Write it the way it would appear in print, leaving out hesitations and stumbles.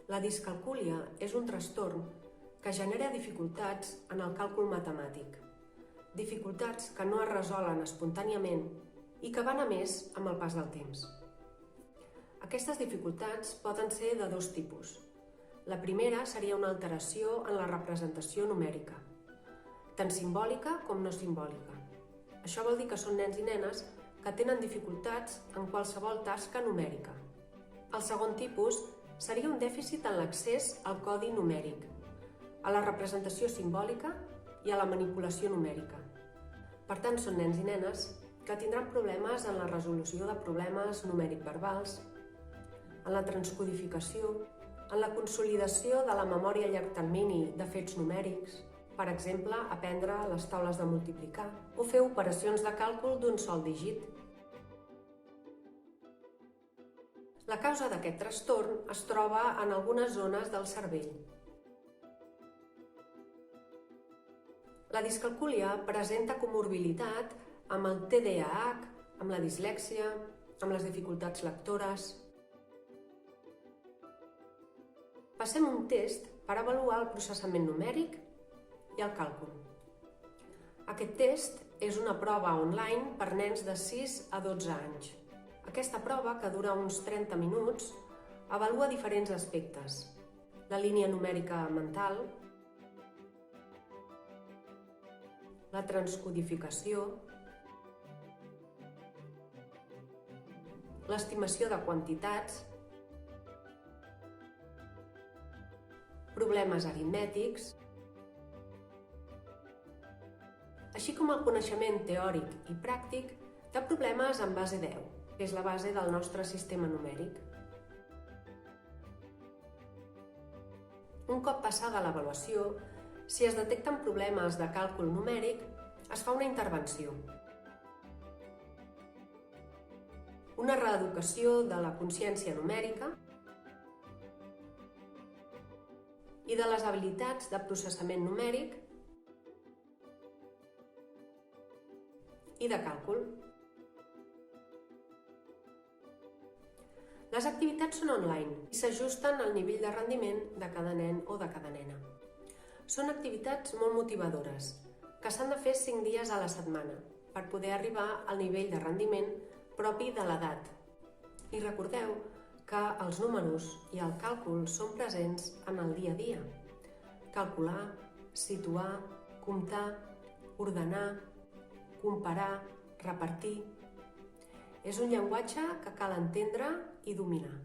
La discalcúlia és un trastorn que genera dificultats en el càlcul matemàtic. Dificultats que no es resolen espontàniament i que van a més amb el pas del temps. Aquestes dificultats poden ser de dos tipus. La primera seria una alteració en la representació numèrica, tant simbòlica com no simbòlica. Això vol dir que són nens i nenes que tenen dificultats en qualsevol tasca numèrica. El segon tipus seria un dèficit en l'accés al codi numèric, a la representació simbòlica i a la manipulació numèrica. Per tant, són nens i nenes que tindran problemes en la resolució de problemes numèric-verbals, en la transcodificació, en la consolidació de la memòria a llarg termini de fets numèrics, per exemple, aprendre les taules de multiplicar o fer operacions de càlcul d'un sol dígit. La causa d'aquest trastorn es troba en algunes zones del cervell. La discalcúlia presenta comorbilitat amb el TDAH, amb la dislèxia, amb les dificultats lectores. Passem un test per avaluar el processament numèric i el càlcul. Aquest test és una prova online per nens de 6 a 12 anys. Aquesta prova, que dura uns 30 minuts, avalua diferents aspectes: la línia numèrica mental, la transcodificació, l'estimació de quantitats, problemes aritmètics, així com el coneixement teòric i pràctic de problemes en base 10, que és la base del nostre sistema numèric. Un cop passada l'avaluació, si es detecten problemes de càlcul numèric, es fa una intervenció. Una reeducació de la consciència numèrica i de les habilitats de processament numèric i de càlcul. Les activitats són online i s'ajusten al nivell de rendiment de cada nen o de cada nena. Són activitats molt motivadores, que s'han de fer 5 dies a la setmana per poder arribar al nivell de rendiment propi de l'edat. I recordeu que els números i el càlcul són presents en el dia a dia. Calcular, situar, comptar, ordenar, comparar, repartir. És un llenguatge que cal entendre i dominar.